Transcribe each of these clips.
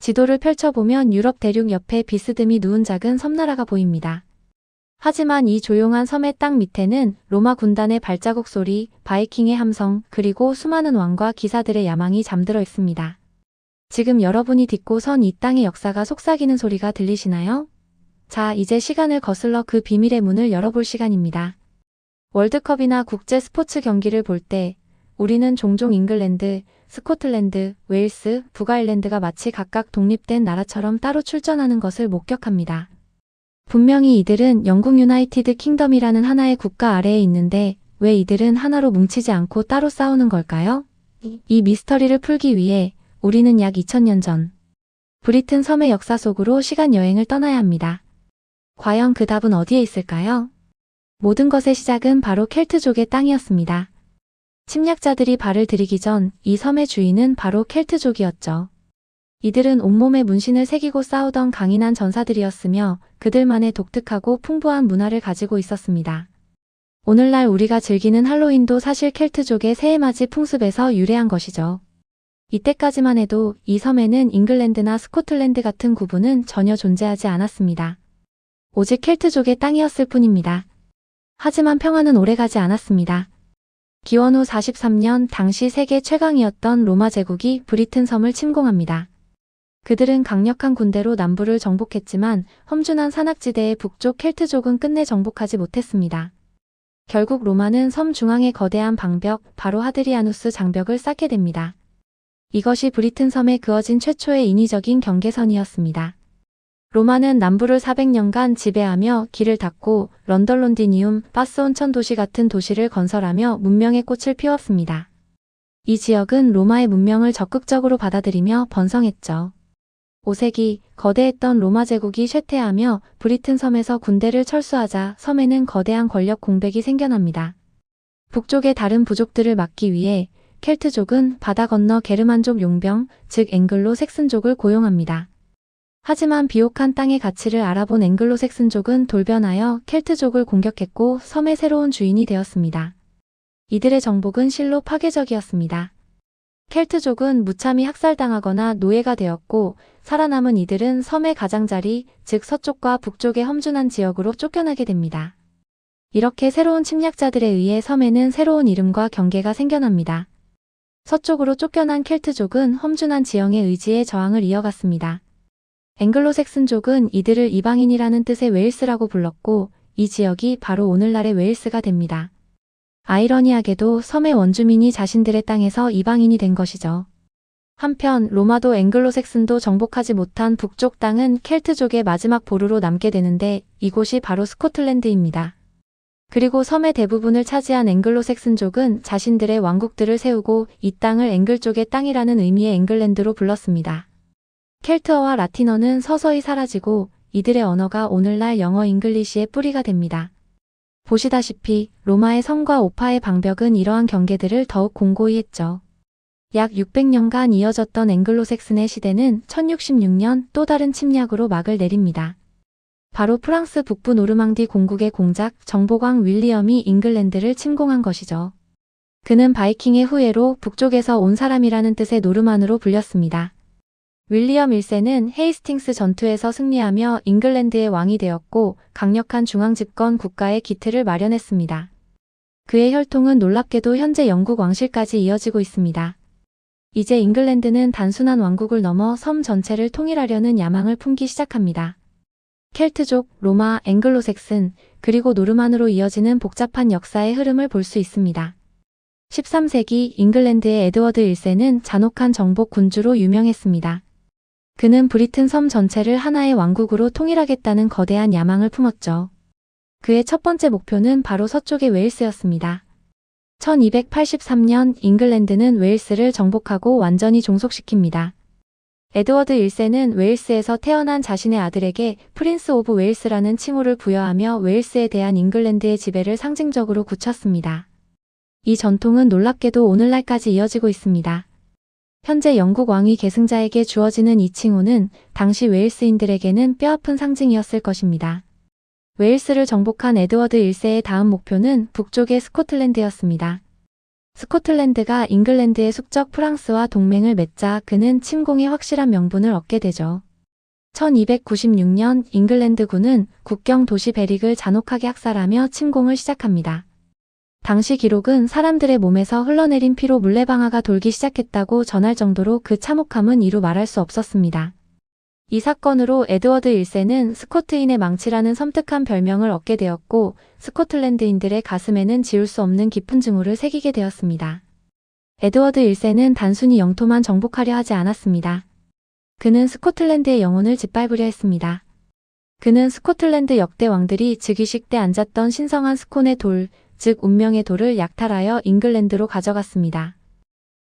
지도를 펼쳐보면 유럽 대륙 옆에 비스듬히 누운 작은 섬나라가 보입니다. 하지만 이 조용한 섬의 땅 밑에는 로마 군단의 발자국 소리, 바이킹의 함성, 그리고 수많은 왕과 기사들의 야망이 잠들어 있습니다. 지금 여러분이 딛고 선 이 땅의 역사가 속삭이는 소리가 들리시나요? 자, 이제 시간을 거슬러 그 비밀의 문을 열어볼 시간입니다. 월드컵이나 국제 스포츠 경기를 볼 때 우리는 종종 잉글랜드, 스코틀랜드, 웨일스, 북아일랜드가 마치 각각 독립된 나라처럼 따로 출전하는 것을 목격합니다. 분명히 이들은 영국 유나이티드 킹덤이라는 하나의 국가 아래에 있는데 왜 이들은 하나로 뭉치지 않고 따로 싸우는 걸까요? 이 미스터리를 풀기 위해 우리는 약 2000년 전 브리튼 섬의 역사 속으로 시간 여행을 떠나야 합니다. 과연 그 답은 어디에 있을까요? 모든 것의 시작은 바로 켈트족의 땅이었습니다. 침략자들이 발을 들이기 전 이 섬의 주인은 바로 켈트족이었죠. 이들은 온몸에 문신을 새기고 싸우던 강인한 전사들이었으며 그들만의 독특하고 풍부한 문화를 가지고 있었습니다. 오늘날 우리가 즐기는 할로윈도 사실 켈트족의 새해맞이 풍습에서 유래한 것이죠. 이때까지만 해도 이 섬에는 잉글랜드나 스코틀랜드 같은 구분은 전혀 존재하지 않았습니다. 오직 켈트족의 땅이었을 뿐입니다. 하지만 평화는 오래가지 않았습니다. 기원 후 43년 당시 세계 최강이었던 로마 제국이 브리튼 섬을 침공합니다. 그들은 강력한 군대로 남부를 정복했지만 험준한 산악지대의 북쪽 켈트족은 끝내 정복하지 못했습니다. 결국 로마는 섬 중앙의 거대한 방벽, 바로 하드리아누스 장벽을 쌓게 됩니다. 이것이 브리튼 섬에 그어진 최초의 인위적인 경계선이었습니다. 로마는 남부를 400년간 지배하며 길을 닫고 런던 론디니움, 바스 온천 도시 같은 도시를 건설하며 문명의 꽃을 피웠습니다. 이 지역은 로마의 문명을 적극적으로 받아들이며 번성했죠. 5세기 거대했던 로마 제국이 쇠퇴하며 브리튼 섬에서 군대를 철수하자 섬에는 거대한 권력 공백이 생겨납니다. 북쪽의 다른 부족들을 막기 위해 켈트족은 바다 건너 게르만족 용병, 즉 앵글로 색슨족을 고용합니다. 하지만 비옥한 땅의 가치를 알아본 앵글로 색슨족은 돌변하여 켈트족을 공격했고 섬의 새로운 주인이 되었습니다. 이들의 정복은 실로 파괴적이었습니다. 켈트족은 무참히 학살당하거나 노예가 되었고 살아남은 이들은 섬의 가장자리, 즉 서쪽과 북쪽의 험준한 지역으로 쫓겨나게 됩니다. 이렇게 새로운 침략자들에 의해 섬에는 새로운 이름과 경계가 생겨납니다. 서쪽으로 쫓겨난 켈트족은 험준한 지형의 의지에 저항을 이어갔습니다. 앵글로색슨족은 이들을 이방인이라는 뜻의 웨일스라고 불렀고 이 지역이 바로 오늘날의 웨일스가 됩니다. 아이러니하게도 섬의 원주민이 자신들의 땅에서 이방인이 된 것이죠. 한편 로마도 앵글로색슨도 정복하지 못한 북쪽 땅은 켈트족의 마지막 보루로 남게 되는데 이곳이 바로 스코틀랜드입니다. 그리고 섬의 대부분을 차지한 앵글로색슨족은 자신들의 왕국들을 세우고 이 땅을 앵글족의 땅이라는 의미의 앵글랜드로 불렀습니다. 켈트어와 라틴어는 서서히 사라지고 이들의 언어가 오늘날 영어 잉글리시의 뿌리가 됩니다. 보시다시피 로마의 섬과 오파의 방벽은 이러한 경계들을 더욱 공고히 했죠. 약 600년간 이어졌던 앵글로색슨의 시대는 1066년 또 다른 침략으로 막을 내립니다. 바로 프랑스 북부 노르망디 공국의 공작 정보광 윌리엄이 잉글랜드를 침공한 것이죠. 그는 바이킹의 후예로 북쪽에서 온 사람이라는 뜻의 노르만으로 불렸습니다. 윌리엄 1세는 헤이스팅스 전투에서 승리하며 잉글랜드의 왕이 되었고 강력한 중앙집권 국가의 기틀을 마련했습니다. 그의 혈통은 놀랍게도 현재 영국 왕실까지 이어지고 있습니다. 이제 잉글랜드는 단순한 왕국을 넘어 섬 전체를 통일하려는 야망을 품기 시작합니다. 켈트족, 로마, 앵글로색슨, 그리고 노르만으로 이어지는 복잡한 역사의 흐름을 볼 수 있습니다. 13세기 잉글랜드의 에드워드 1세는 잔혹한 정복 군주로 유명했습니다. 그는 브리튼 섬 전체를 하나의 왕국으로 통일하겠다는 거대한 야망을 품었죠. 그의 첫 번째 목표는 바로 서쪽의 웨일스였습니다. 1283년 잉글랜드는 웨일스를 정복하고 완전히 종속시킵니다. 에드워드 1세는 웨일스에서 태어난 자신의 아들에게 프린스 오브 웨일스라는 칭호를 부여하며 웨일스에 대한 잉글랜드의 지배를 상징적으로 굳혔습니다. 이 전통은 놀랍게도 오늘날까지 이어지고 있습니다. 현재 영국 왕위 계승자에게 주어지는 이 칭호는 당시 웨일스인들에게는 뼈아픈 상징이었을 것입니다. 웨일스를 정복한 에드워드 1세의 다음 목표는 북쪽의 스코틀랜드였습니다. 스코틀랜드가 잉글랜드의 숙적 프랑스와 동맹을 맺자 그는 침공의 확실한 명분을 얻게 되죠. 1296년 잉글랜드군은 국경 도시 베릭을 잔혹하게 학살하며 침공을 시작합니다. 당시 기록은 사람들의 몸에서 흘러내린 피로 물레방아가 돌기 시작했다고 전할 정도로 그 참혹함은 이루 말할 수 없었습니다. 이 사건으로 에드워드 1세는 스코트인의 망치라는 섬뜩한 별명을 얻게 되었고 스코틀랜드인들의 가슴에는 지울 수 없는 깊은 증오를 새기게 되었습니다. 에드워드 1세는 단순히 영토만 정복하려 하지 않았습니다. 그는 스코틀랜드의 영혼을 짓밟으려 했습니다. 그는 스코틀랜드 역대 왕들이 즉위식 때 앉았던 신성한 스콘의 돌, 즉 운명의 돌을 약탈하여 잉글랜드로 가져갔습니다.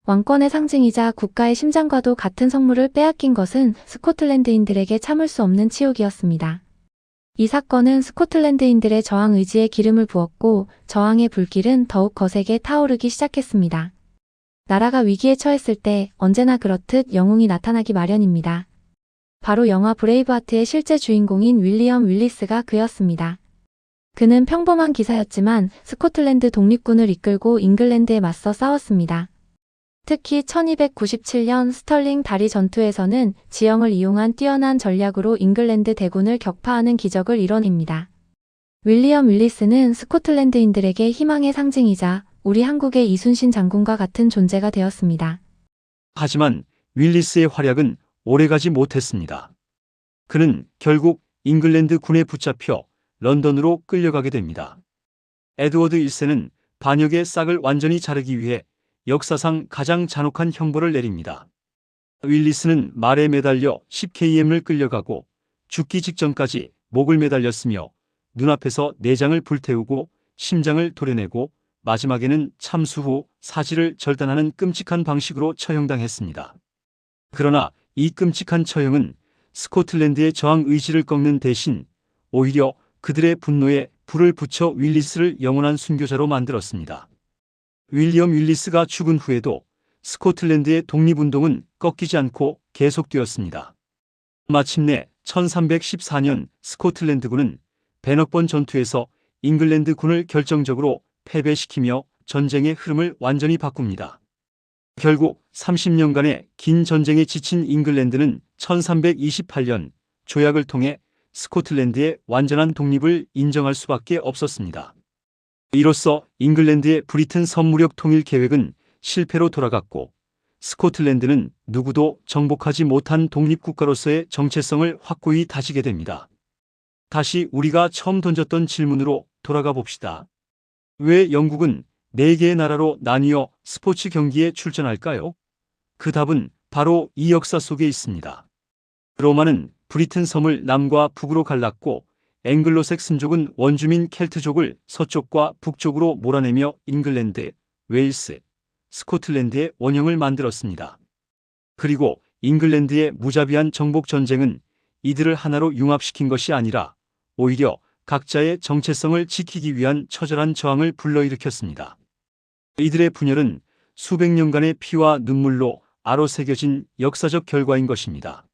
왕권의 상징이자 국가의 심장과도 같은 성물을 빼앗긴 것은 스코틀랜드인들에게 참을 수 없는 치욕이었습니다. 이 사건은 스코틀랜드인들의 저항 의지에 기름을 부었고 저항의 불길은 더욱 거세게 타오르기 시작했습니다. 나라가 위기에 처했을 때 언제나 그렇듯 영웅이 나타나기 마련입니다. 바로 영화 브레이브하트의 실제 주인공인 윌리엄 윌리스가 그였습니다. 그는 평범한 기사였지만 스코틀랜드 독립군을 이끌고 잉글랜드에 맞서 싸웠습니다. 특히 1297년 스털링 다리 전투에서는 지형을 이용한 뛰어난 전략으로 잉글랜드 대군을 격파하는 기적을 이뤄냅니다. 윌리엄 윌리스는 스코틀랜드인들에게 희망의 상징이자 우리 한국의 이순신 장군과 같은 존재가 되었습니다. 하지만 윌리스의 활약은 오래가지 못했습니다. 그는 결국 잉글랜드 군에 붙잡혀 런던으로 끌려가게 됩니다. 에드워드 1세는 반역의 싹을 완전히 자르기 위해 역사상 가장 잔혹한 형벌을 내립니다. 윌리스는 말에 매달려 10km를 끌려가고 죽기 직전까지 목을 매달렸으며 눈앞에서 내장을 불태우고 심장을 도려내고 마지막에는 참수 후 사지를 절단하는 끔찍한 방식으로 처형당했습니다. 그러나 이 끔찍한 처형은 스코틀랜드의 저항 의지를 꺾는 대신 오히려 그들의 분노에 불을 붙여 윌리스를 영원한 순교자로 만들었습니다. 윌리엄 윌리스가 죽은 후에도 스코틀랜드의 독립운동은 꺾이지 않고 계속되었습니다. 마침내 1314년 스코틀랜드군은 벤업번 전투에서 잉글랜드 군을 결정적으로 패배시키며 전쟁의 흐름을 완전히 바꿉니다. 결국 30년간의 긴 전쟁에 지친 잉글랜드는 1328년 조약을 통해 스코틀랜드의 완전한 독립을 인정할 수밖에 없었습니다. 이로써 잉글랜드의 브리튼 선무력 통일 계획은 실패로 돌아갔고 스코틀랜드는 누구도 정복하지 못한 독립국가로서의 정체성을 확고히 다지게 됩니다. 다시 우리가 처음 던졌던 질문으로 돌아가 봅시다. 왜 영국은 4개의 나라로 나뉘어 스포츠 경기에 출전할까요? 그 답은 바로 이 역사 속에 있습니다. 로마는 브리튼 섬을 남과 북으로 갈랐고 앵글로색슨족은 원주민 켈트족을 서쪽과 북쪽으로 몰아내며 잉글랜드, 웨일스, 스코틀랜드의 원형을 만들었습니다. 그리고 잉글랜드의 무자비한 정복 전쟁은 이들을 하나로 융합시킨 것이 아니라 오히려 각자의 정체성을 지키기 위한 처절한 저항을 불러일으켰습니다. 이들의 분열은 수백 년간의 피와 눈물로 아로새겨진 역사적 결과인 것입니다.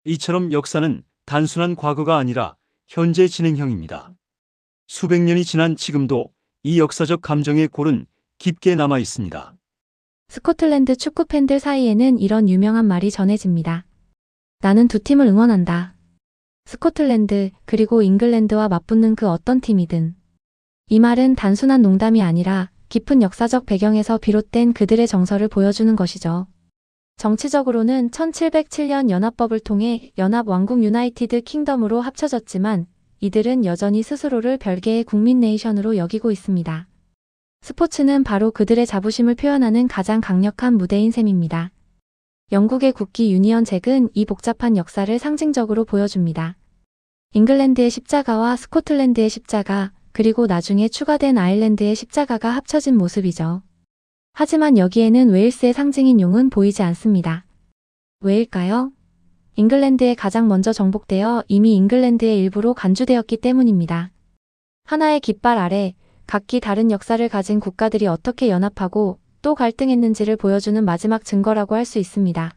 이처럼 역사는 단순한 과거가 아니라 현재 진행형입니다. 수백 년이 지난 지금도 이 역사적 감정의 골은 깊게 남아 있습니다. 스코틀랜드 축구 팬들 사이에는 이런 유명한 말이 전해집니다. 나는 두 팀을 응원한다. 스코틀랜드 그리고 잉글랜드와 맞붙는 그 어떤 팀이든. 이 말은 단순한 농담이 아니라 깊은 역사적 배경에서 비롯된 그들의 정서를 보여주는 것이죠. 정치적으로는 1707년 연합법을 통해 연합왕국 유나이티드 킹덤으로 합쳐졌지만 이들은 여전히 스스로를 별개의 국민 네이션으로 여기고 있습니다. 스포츠는 바로 그들의 자부심을 표현하는 가장 강력한 무대인 셈입니다. 영국의 국기 유니언 잭은 이 복잡한 역사를 상징적으로 보여줍니다. 잉글랜드의 십자가와 스코틀랜드의 십자가, 그리고 나중에 추가된 아일랜드의 십자가가 합쳐진 모습이죠. 하지만 여기에는 웨일스의 상징인 용은 보이지 않습니다. 왜일까요? 잉글랜드에 가장 먼저 정복되어 이미 잉글랜드의 일부로 간주되었기 때문입니다. 하나의 깃발 아래 각기 다른 역사를 가진 국가들이 어떻게 연합하고 또 갈등했는지를 보여주는 마지막 증거라고 할 수 있습니다.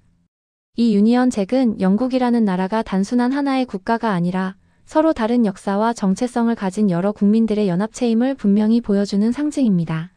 이 유니언 잭은 영국이라는 나라가 단순한 하나의 국가가 아니라 서로 다른 역사와 정체성을 가진 여러 국민들의 연합체임을 분명히 보여주는 상징입니다.